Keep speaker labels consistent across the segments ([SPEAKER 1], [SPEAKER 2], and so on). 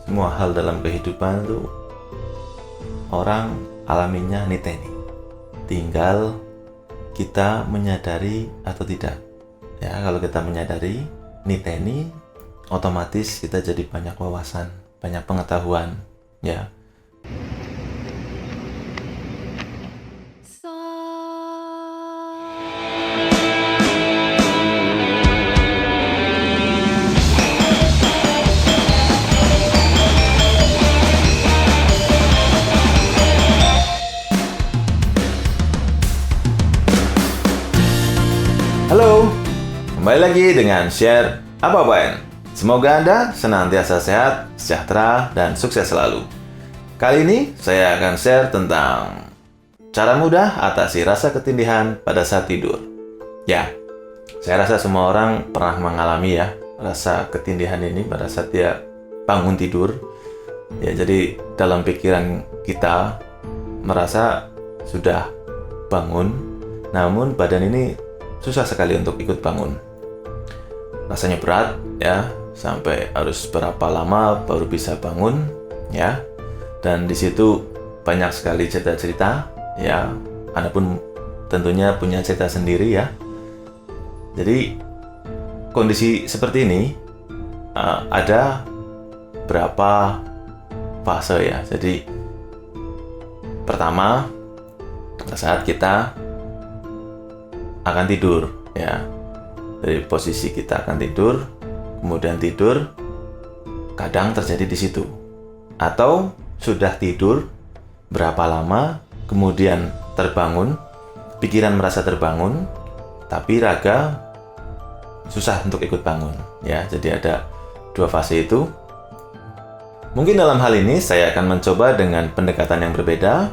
[SPEAKER 1] semua hal dalam kehidupan itu orang alaminya niteni. Tinggal kita menyadari atau tidak. Ya, kalau kita menyadari, niteni, otomatis kita jadi banyak wawasan, banyak pengetahuan, ya. Halo, kembali lagi dengan Share Apa-Apain. Semoga Anda senantiasa sehat, sejahtera, dan sukses selalu. Kali ini saya akan share tentang cara mudah atasi rasa ketindihan pada saat tidur. Ya, saya rasa semua orang pernah mengalami ya rasa ketindihan ini pada saat dia bangun tidur. Ya, jadi dalam pikiran kita merasa sudah bangun, namun badan ini susah sekali untuk ikut bangun. Rasanya berat ya, sampai harus berapa lama baru bisa bangun ya. Dan di situ banyak sekali cerita-cerita ya. Anda pun tentunya punya cerita sendiri ya. Jadi kondisi seperti ini ada berapa fase ya. Jadi pertama, pada saat kita akan tidur ya, dari posisi kita akan tidur, kemudian tidur, kadang terjadi di situ, atau sudah tidur berapa lama kemudian terbangun, pikiran merasa terbangun tapi raga susah untuk ikut bangun ya. Jadi ada dua fase itu. Mungkin dalam hal ini saya akan mencoba dengan pendekatan yang berbeda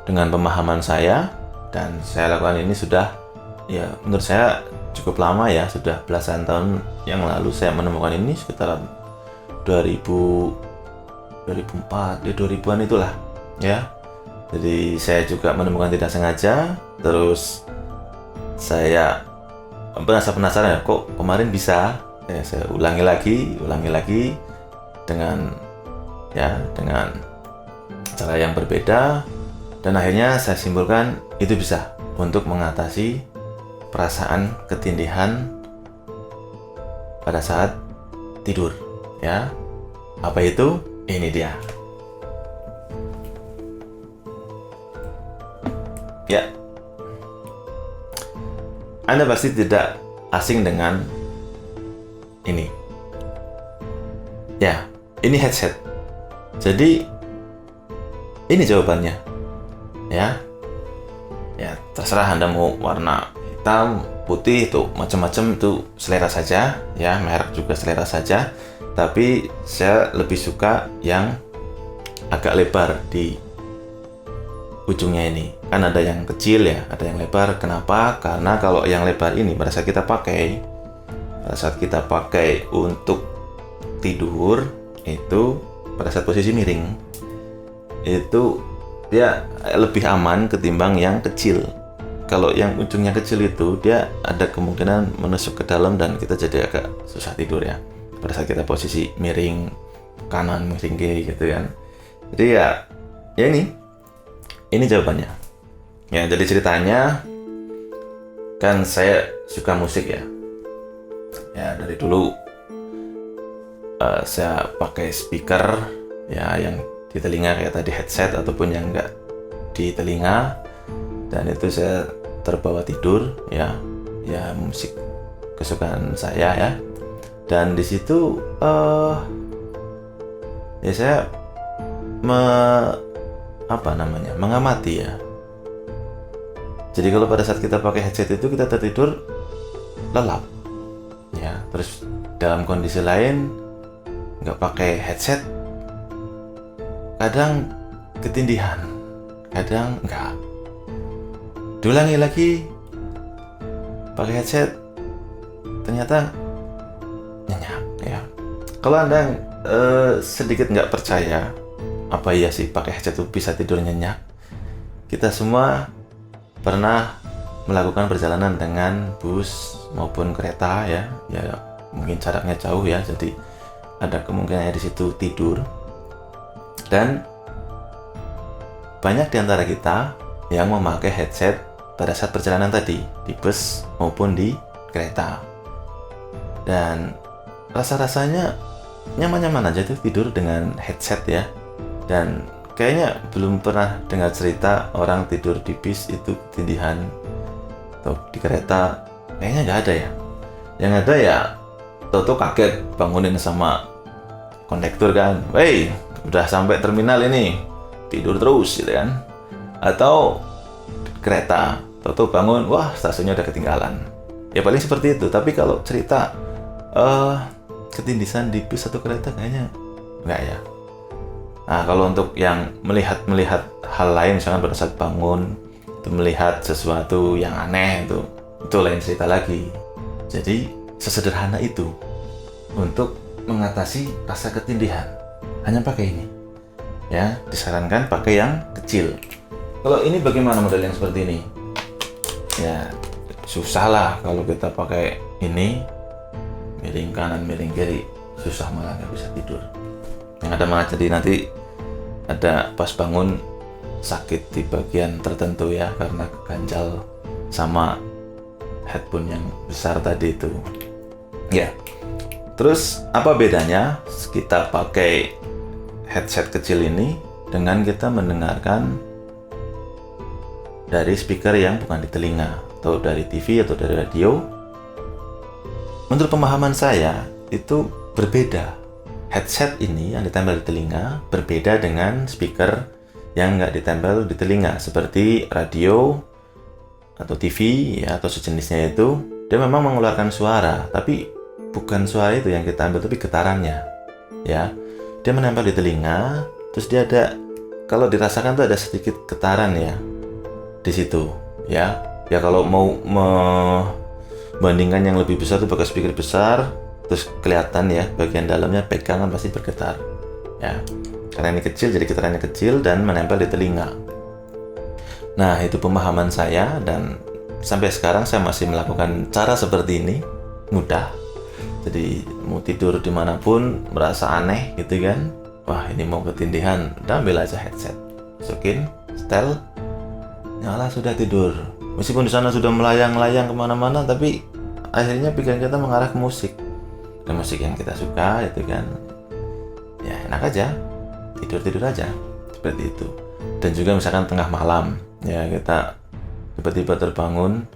[SPEAKER 1] dengan pemahaman saya, dan saya lakukan ini sudah ya, menurut saya cukup lama ya, sudah belasan tahun yang lalu saya menemukan ini, sekitar 2004, 2000-an itulah ya. Jadi saya juga menemukan tidak sengaja, terus saya merasa penasaran ya, kok kemarin bisa ya. Saya ulangi lagi dengan cara yang berbeda, dan akhirnya saya simpulkan itu bisa untuk mengatasi perasaan ketindihan pada saat tidur ya. Apa itu? Ini dia ya. Anda pasti tidak asing dengan ini ya. Ini headset. Jadi ini jawabannya ya. Ya, terserah Anda mau warna hitam, putih, itu macam-macam, itu selera saja ya, merek juga selera saja. Tapi saya lebih suka yang agak lebar di ujungnya ini. Kan ada yang kecil ya, ada yang lebar. Kenapa? Karena kalau yang lebar ini pada saat kita pakai untuk tidur, itu pada saat posisi miring, itu dia lebih aman ketimbang yang kecil. Kalau yang ujungnya kecil itu dia ada kemungkinan menusuk ke dalam dan kita jadi agak susah tidur ya pada saat kita posisi miring kanan, miring kiri gitu kan. Jadi ya ini jawabannya ya. Jadi ceritanya, kan saya suka musik ya dari dulu. Saya pakai speaker ya, yang di telinga kayak tadi headset, ataupun yang enggak di telinga, dan itu saya terbawa tidur ya musik kesukaan saya ya. Dan di situ ya saya mengamati ya. Jadi kalau pada saat kita pakai headset itu kita tertidur lelap ya, terus dalam kondisi lain nggak pakai headset kadang ketindihan, kadang enggak. Diulangi lagi pakai headset, ternyata nyenyak ya. Kalau Anda sedikit nggak percaya, apa iya sih pakai headset itu bisa tidur nyenyak? Kita semua pernah melakukan perjalanan dengan bus maupun kereta ya mungkin jaraknya jauh ya. Jadi ada kemungkinan di situ tidur. Dan banyak di antara kita yang memakai headset pada saat perjalanan tadi, di bus maupun di kereta. Dan rasa-rasanya nyaman-nyaman aja tuh tidur dengan headset ya. Dan kayaknya belum pernah dengar cerita orang tidur di bis itu ketindihan atau di kereta, kayaknya nggak ada ya. Yang ada ya toto kaget bangunin sama kondektur kan, "Wey, udah sampai terminal ini, tidur terus," gitu kan. Atau kereta, toto bangun, wah stasiunnya udah ketinggalan. Ya paling seperti itu. Tapi kalau cerita ketindisan di bis atau kereta kayaknya nggak ya. Nah, kalau untuk yang melihat hal lain, misalkan pada saat bangun itu melihat sesuatu yang aneh, itu lain cerita lagi. Jadi sesederhana itu untuk mengatasi rasa ketindihan, hanya pakai ini ya. Disarankan pakai yang kecil. Kalau ini bagaimana model yang seperti ini ya, susah lah kalau kita pakai ini, miring kanan miring kiri, susah, malah nggak bisa tidur. Yang ada malah jadi nanti ada pas bangun sakit di bagian tertentu ya, karena keganjal sama headphone yang besar tadi itu ya. Terus apa bedanya kita pakai headset kecil ini dengan kita mendengarkan dari speaker yang bukan di telinga, atau dari TV atau dari radio? Menurut pemahaman saya itu berbeda. Headset ini yang ditempel di telinga berbeda dengan speaker yang nggak ditempel di telinga, seperti radio atau TV ya, atau sejenisnya itu. Dia memang mengeluarkan suara, tapi bukan suara itu yang kita ambil, tapi getarannya ya. Dia menempel di telinga, terus dia ada, kalau dirasakan tuh ada sedikit getaran ya di situ ya. Ya kalau mau membandingkan yang lebih besar tuh pakai speaker besar, terus kelihatan ya bagian dalamnya pegangan pasti bergetar ya. Karena ini kecil, jadi getarannya kecil dan menempel di telinga. Nah, itu pemahaman saya, dan sampai sekarang saya masih melakukan cara seperti ini, mudah. Jadi mau tidur dimanapun merasa aneh gitu kan, wah ini mau ketindihan, udah ambil aja headset, masukin, setel, nyala, sudah tidur. Meskipun di sana sudah melayang-layang kemana-mana, tapi akhirnya pikiran kita mengarah ke musik yang kita suka itu kan. Ya enak aja, tidur aja seperti itu. Dan juga misalkan tengah malam ya, kita tiba-tiba terbangun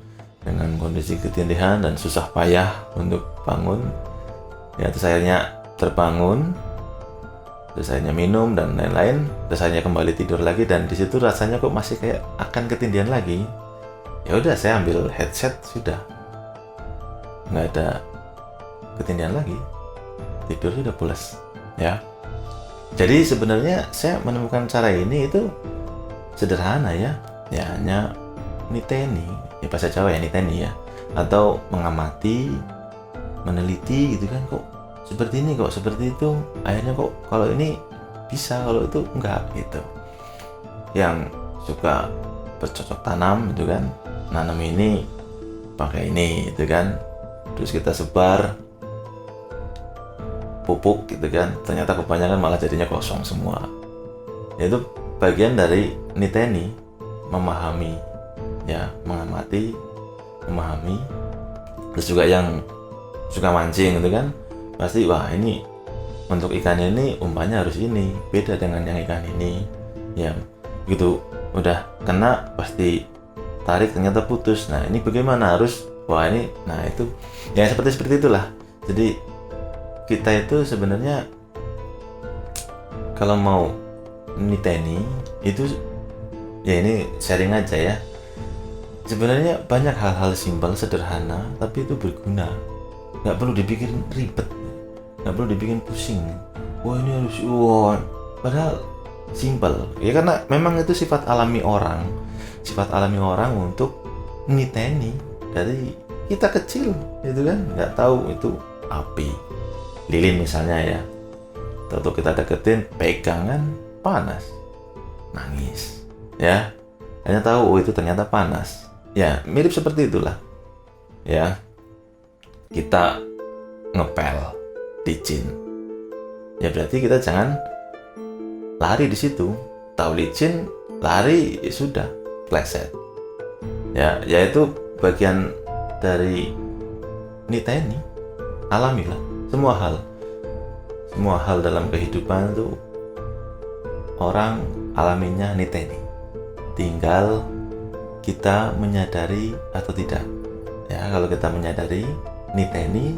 [SPEAKER 1] dengan kondisi ketindihan dan susah payah untuk bangun ya, terus akhirnya terbangun, terus akhirnya minum dan lain-lain, terus akhirnya kembali tidur lagi, dan di situ rasanya kok masih kayak akan ketindihan lagi. Ya udah, saya ambil headset, sudah nggak ada ketindihan lagi, tidur sudah pulas ya. Jadi sebenarnya saya menemukan cara ini itu sederhana ya, hanya niteni ya, bahasa Jawa ya, niteni ya, atau mengamati, meneliti gitu kan, kok seperti ini, kok seperti itu, akhirnya kok kalau ini bisa, kalau itu enggak gitu. Yang suka bercocok tanam gitu kan, nanam ini pakai ini gitu kan, terus kita sebar pupuk gitu kan, ternyata kebanyakan malah jadinya kosong semua. Itu bagian dari niteni, memahami ya, mengamati, memahami. Terus juga yang suka mancing gitu kan, pasti wah ini untuk ikan ini umpannya harus ini, beda dengan yang ikan ini ya. Begitu udah kena pasti tarik, ternyata putus. Nah ini bagaimana, harus wah ini, nah itu ya seperti itulah. Jadi kita itu sebenarnya kalau mau niteni itu ya, ini sharing aja ya, sebenarnya banyak hal-hal simpel, sederhana, tapi itu berguna. Nggak perlu dibikin ribet, nggak perlu dibikin pusing, wah ini harus, wah, padahal simpel ya, karena memang itu sifat alami orang untuk niteni dari kita kecil gitu kan. Nggak tahu itu api lilin misalnya ya, atau kita deketin, pegangan, panas, nangis ya, hanya tahu oh itu ternyata panas ya. Mirip seperti itulah ya, kita ngepel licin ya berarti kita jangan lari di situ. Tahu licin, lari, ya sudah, pleset. Ya, yaitu bagian dari niteni, alamilah. Semua hal dalam kehidupan itu orang alaminya niteni. Tinggal kita menyadari atau tidak. Ya, kalau kita menyadari, niteni,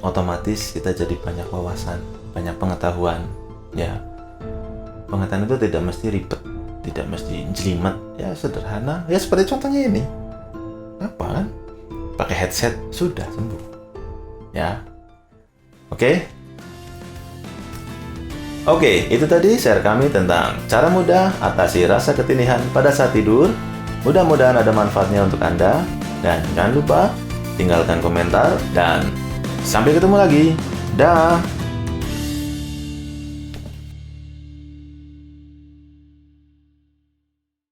[SPEAKER 1] otomatis kita jadi banyak wawasan, banyak pengetahuan. Ya, pengetahuan itu tidak mesti ribet, tidak mesti jelimet, ya sederhana. Ya seperti contohnya ini. Apa kan? Pakai headset sudah sembuh. Ya. Oke, itu tadi share kami tentang cara mudah atasi rasa ketinihan pada saat tidur. Mudah-mudahan ada manfaatnya untuk Anda. Dan jangan lupa tinggalkan komentar dan sampai ketemu lagi. Dah.